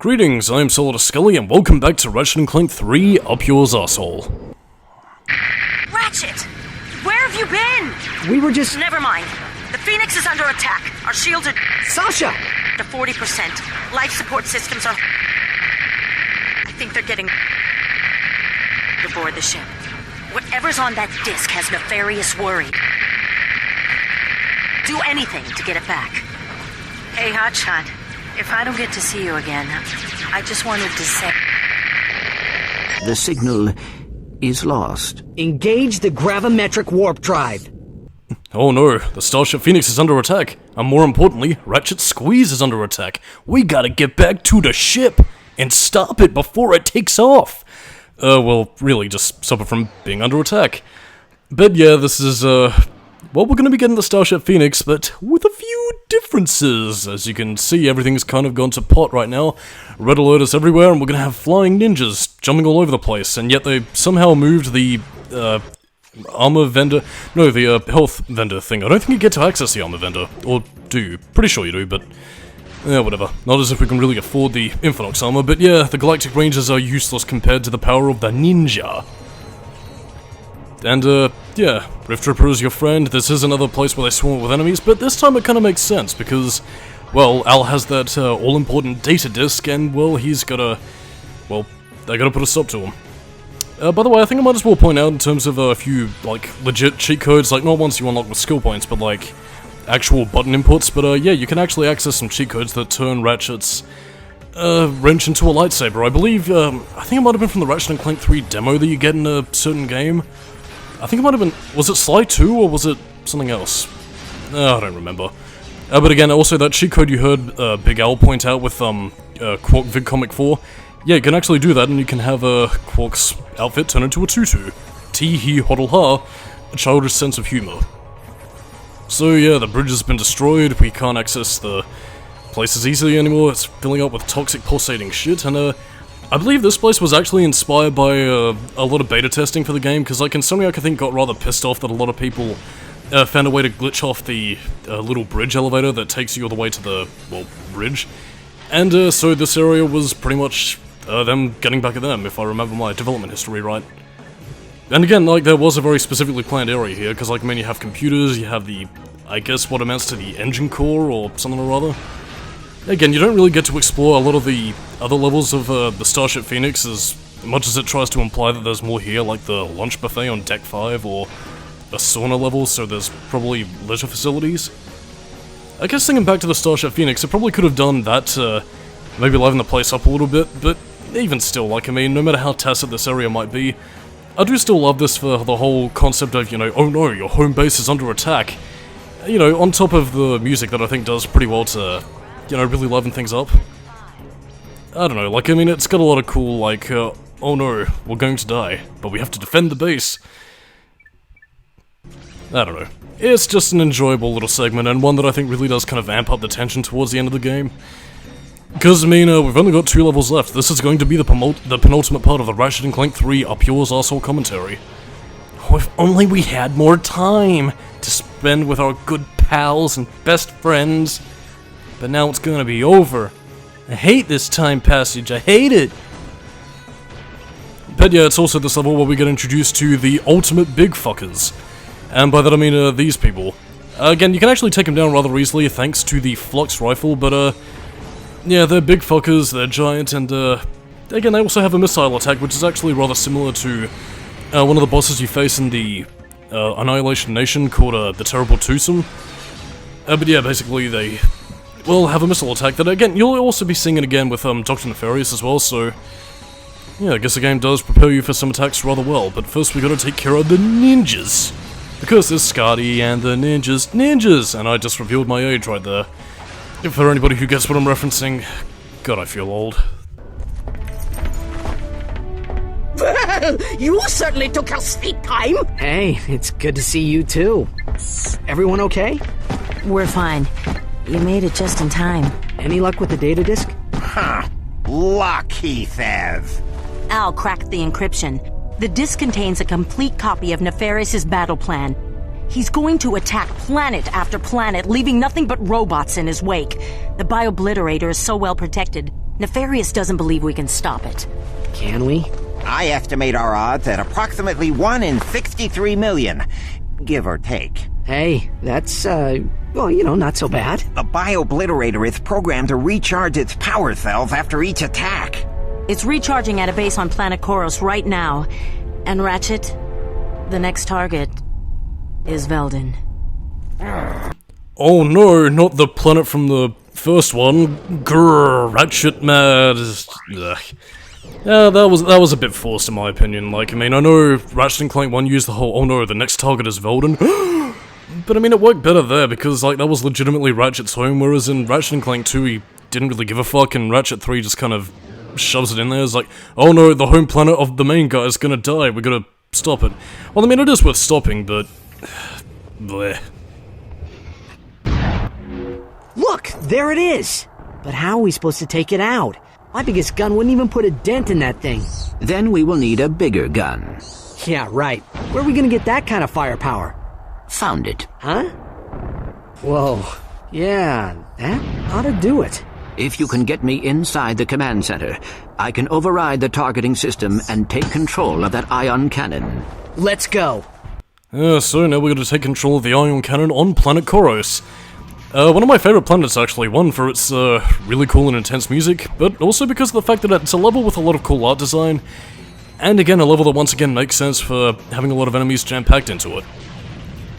Greetings, I am Solidus-Skully, and welcome back to Ratchet and Clank 3, Up Yours Asshole. Ratchet! Where have you been? We were just... Never mind. The Phoenix is under attack. Our shields are... Sasha! ...to 40%. Life support systems are... I think they're getting... aboard the ship. Whatever's on that disc has Nefarious worried. Do anything to get it back. Hey, Hotshot. If I don't get to see you again, I just wanted to say... The signal is lost. Engage the gravimetric warp drive. Oh no, the Starship Phoenix is under attack, and more importantly, Ratchet Squeeze is under attack. We gotta get back to the ship and stop it before it takes off. Well, really, just stop it from being under attack. But yeah, this is, well, we're gonna be getting the Starship Phoenix, but with a few differences. As you can see, everything's kind of gone to pot right now. Red alert is everywhere, and we're gonna have flying ninjas jumping all over the place, and yet they somehow moved the, armor vendor... No, the, health vendor thing. I don't think you get to access the armor vendor. Or do you? Pretty sure you do, but... yeah, whatever. Not as if we can really afford the Infinix armor, but yeah, the Galactic Rangers are useless compared to the power of the ninja. And, yeah, Rift Tripper is your friend. This is another place where they swarm with enemies, but this time it kind of makes sense, because, well, Al has that, all-important data disk, and, well, he's gotta... well, they gotta put a stop to him. By the way, I think I might as well point out in terms of a few, like, legit cheat codes, like, not ones you unlock with skill points, but, like, actual button inputs, but, yeah, you can actually access some cheat codes that turn Ratchet's, wrench into a lightsaber. I believe, I think it might have been from the Ratchet and Clank 3 demo that you get in a certain game. I think it might have been... was it Sly 2, or was it something else? I don't remember. But again, also that cheat code you heard Big Al point out with, Quark VidComic 4, yeah, you can actually do that, and you can have Quark's outfit turn into a tutu. Tee-hee hoddle-ha, a childish sense of humor. So yeah, the bridge has been destroyed, we can't access the places easily anymore, it's filling up with toxic pulsating shit, and I believe this place was actually inspired by a lot of beta testing for the game, because like Insomniac I think got rather pissed off that a lot of people found a way to glitch off the little bridge elevator that takes you all the way to the, well, bridge. And so this area was pretty much them getting back at them, if I remember my development history right. And again, like, there was a very specifically planned area here, because like, I mean, you have computers, you have the, I guess what amounts to the engine core, or something or other. Again, you don't really get to explore a lot of the other levels of the Starship Phoenix, as much as it tries to imply that there's more here, like the lunch buffet on Deck 5, or a sauna level, so there's probably leisure facilities. I guess thinking back to the Starship Phoenix, it probably could have done that to maybe liven the place up a little bit, but even still, like, I mean, no matter how tacit this area might be, I do still love this for the whole concept of, you know, oh no, your home base is under attack. You know, on top of the music that I think does pretty well to, you know, really liven things up. I don't know, like, I mean, it's got a lot of cool, like, oh no, we're going to die, but we have to defend the base. I don't know. It's just an enjoyable little segment, and one that I think really does kind of amp up the tension towards the end of the game. Because, I mean, we've only got 2 levels left. This is going to be the penultimate part of the Ratchet and Clank 3 Up Yours Asshole commentary. Oh, if only we had more time to spend with our good pals and best friends. But now it's gonna be over. I hate this time passage, I hate it! But yeah, it's also this level where we get introduced to the ultimate big fuckers. And by that I mean, these people. Again, you can actually take them down rather easily thanks to the Flux Rifle, but yeah, they're big fuckers, they're giant, and again, they also have a missile attack, which is actually rather similar to one of the bosses you face in the Annihilation Nation called the Terrible Twosome. But yeah, basically they... well, have a missile attack that, again, you'll also be seeing it again with Dr. Nefarious as well, so... yeah, I guess the game does prepare you for some attacks rather well, but first we gotta take care of the ninjas! Because there's Scotty and the ninjas! And I just revealed my age right there. If for anybody who gets what I'm referencing, God, I feel old. Well, you certainly took your sweet time! Hey, it's good to see you too. Everyone okay? We're fine. You made it just in time. Any luck with the data disk? Huh. Lucky, Thev. Al cracked the encryption. The disk contains a complete copy of Nefarious' battle plan. He's going to attack planet after planet, leaving nothing but robots in his wake. The Biobliterator is so well protected, Nefarious doesn't believe we can stop it. Can we? I estimate our odds at approximately 1 in 63 million, give or take. Hey, that's, well, not so bad. The Biobliterator is programmed to recharge its power cells after each attack. It's recharging at a base on planet Koros right now. And Ratchet, the next target is Veldin. Oh no, not the planet from the first one. Grrr, Ratchet mad. Ugh. Yeah, that was a bit forced in my opinion. Like, I mean, I know Ratchet and Clank 1 used the whole, oh no, the next target is Veldin. But I mean, it worked better there because, like, that was legitimately Ratchet's home, whereas in Ratchet and Clank 2, he didn't really give a fuck, and Ratchet 3 just kind of shoves it in there. It's like, oh no, the home planet of the main guy is gonna die, we gotta stop it. Well, I mean, it is worth stopping, but... bleh. Look, there it is! But how are we supposed to take it out? My biggest gun wouldn't even put a dent in that thing. Then we will need a bigger gun. Yeah, right. Where are we gonna get that kind of firepower? Found it. Huh? Whoa. Yeah, that ought to do it. If you can get me inside the command center, I can override the targeting system and take control of that ion cannon. Let's go. So now we're gonna take control of the ion cannon on planet Koros. One of my favorite planets, actually. One, for its really cool and intense music, but also because of the fact that it's a level with a lot of cool art design, and again, a level that once again makes sense for having a lot of enemies jam-packed into it.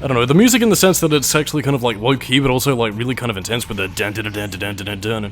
I don't know, the music in the sense that it's actually kind of like low-key, but also like really kind of intense with the dun-dun-dun-dun-dun-dun-dun.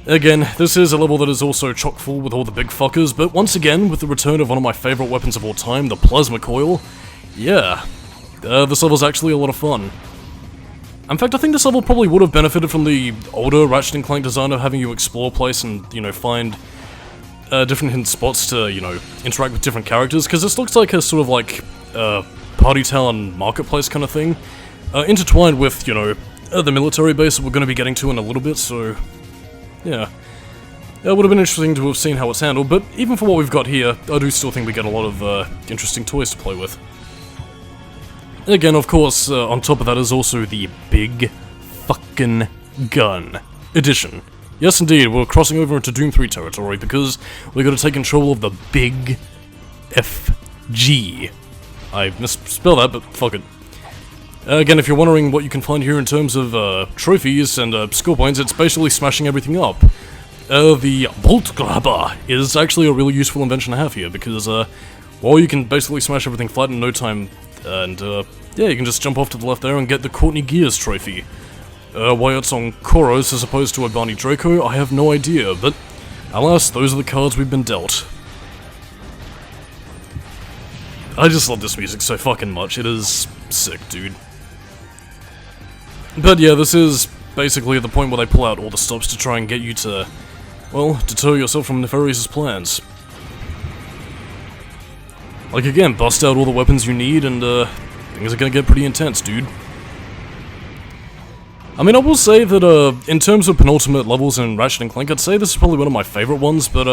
Again, this is a level that is also chock full with all the big fuckers, but once again, with the return of one of my favorite weapons of all time, the plasma coil, yeah, this level's actually a lot of fun. In fact, I think this level probably would have benefited from the older Ratchet & Clank design of having you explore a place and, find different hidden spots to, interact with different characters, because this looks like a sort of like, party town marketplace kind of thing, intertwined with, the military base that we're going to be getting to in a little bit, so, yeah. It would have been interesting to have seen how it's handled, but even for what we've got here, I do still think we get a lot of, interesting toys to play with. Again, of course, on top of that is also the Big Fucking Gun Edition. Yes, indeed, we're crossing over into Doom 3 territory because we're going to take control of the Big FG. I misspelled that, but fuck it. Again, if you're wondering what you can find here in terms of trophies and score points, it's basically smashing everything up. The Bolt Grabber is actually a really useful invention to have here because, well, you can basically smash everything flat in no time. And, yeah, you can just jump off to the left there and get the Courtney Gears trophy. Why it's on Koros as opposed to a Barney Draco, I have no idea, but alas, those are the cards we've been dealt. I just love this music so fucking much, it is sick, dude. But yeah, this is basically the point where they pull out all the stops to try and get you to, well, deter yourself from Nefarious's plans. Like, again, bust out all the weapons you need, and, things are gonna get pretty intense, dude. I mean, I will say that, in terms of penultimate levels in Ratchet & Clank, I'd say this is probably one of my favorite ones, but,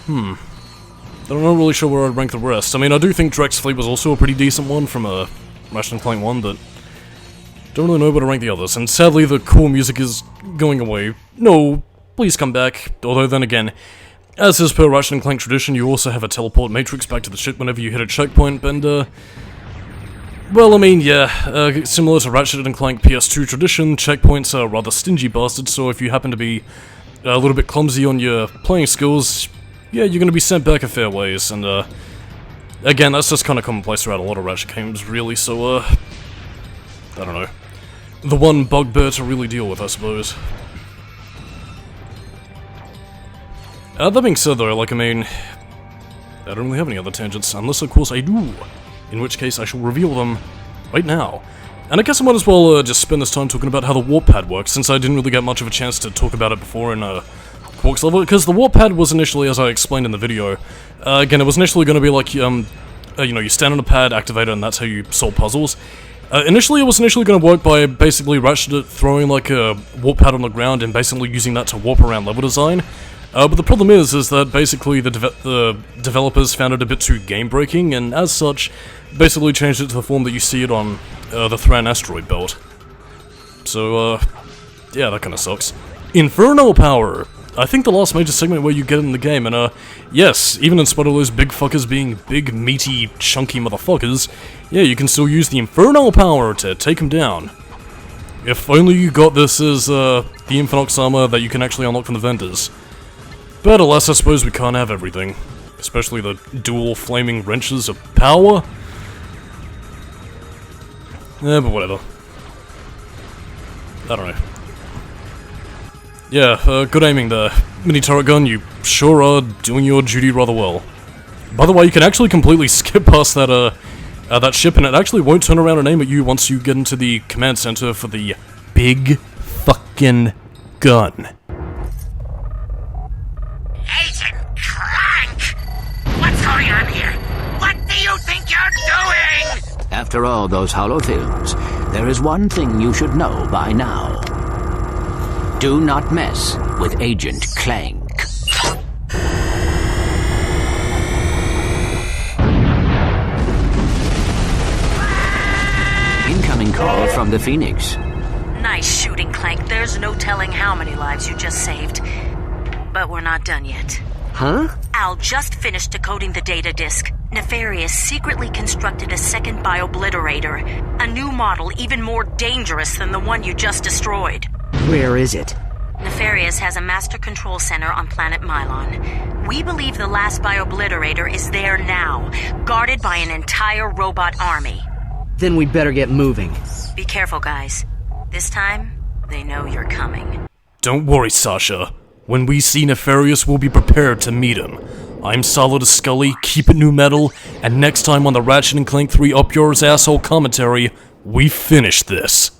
I'm not really sure where I'd rank the rest. I mean, I do think Drek's Fleet was also a pretty decent one from, Ratchet & Clank 1, but don't really know where to rank the others, and sadly the cool music is going away. No, please come back, although then again, as is per Ratchet & Clank tradition, you also have a teleport matrix back to the ship whenever you hit a checkpoint, and, well, I mean, yeah, similar to Ratchet & Clank PS2 tradition, checkpoints are rather stingy bastards, so if you happen to be a little bit clumsy on your playing skills, yeah, you're gonna be sent back a fair ways, and, again, that's just kinda commonplace throughout a lot of Ratchet games, really, so, I don't know. The one bugbear to really deal with, I suppose. That being said though, like, I mean, I don't really have any other tangents, unless of course I do, in which case I shall reveal them right now. And I guess I might as well just spend this time talking about how the warp pad works, since I didn't really get much of a chance to talk about it before in Quark's level, because the warp pad was initially, as I explained in the video, again, it was initially going to be like, you stand on a pad, activate it, and that's how you solve puzzles. Initially, it was going to work by basically Ratchet throwing like a warp pad on the ground and basically using that to warp around level design. But the problem is that basically the developers found it a bit too game-breaking, and as such, basically changed it to the form that you see it on the Thran asteroid belt. So, yeah, that kinda sucks. Inferno power! I think the last major segment where you get in the game, and yes, even in spite of those big fuckers being big, meaty, chunky motherfuckers, yeah, you can still use the Infernal power to take them down. If only you got this as, the Infinite armor that you can actually unlock from the vendors. But alas, I suppose we can't have everything. Especially the dual flaming wrenches of power. Yeah, but whatever. I don't know. Yeah, good aiming there. Mini turret gun, you sure are doing your duty rather well. By the way, you can actually completely skip past that, that ship, and it actually won't turn around and aim at you once you get into the command center for the big fucking gun. Agent Clank! What's going on here? What do you think you're doing? After all those holofilms, there is one thing you should know by now. Do not mess with Agent Clank. Incoming call from the Phoenix. Nice shooting, Clank. There's no telling how many lives you just saved. But we're not done yet. Huh? Al just finished decoding the data disk. Nefarious secretly constructed a second Biobliterator. A new model even more dangerous than the one you just destroyed. Where is it? Nefarious has a master control center on planet Mylon. We believe the last Biobliterator is there now, guarded by an entire robot army. Then we'd better get moving. Be careful, guys. This time, they know you're coming. Don't worry, Sasha. When we see Nefarious, we'll be prepared to meet him. I'm Solidus-Skully, keep it new metal, and next time on the Ratchet and Clank 3 Up Yours Asshole commentary, we finish this.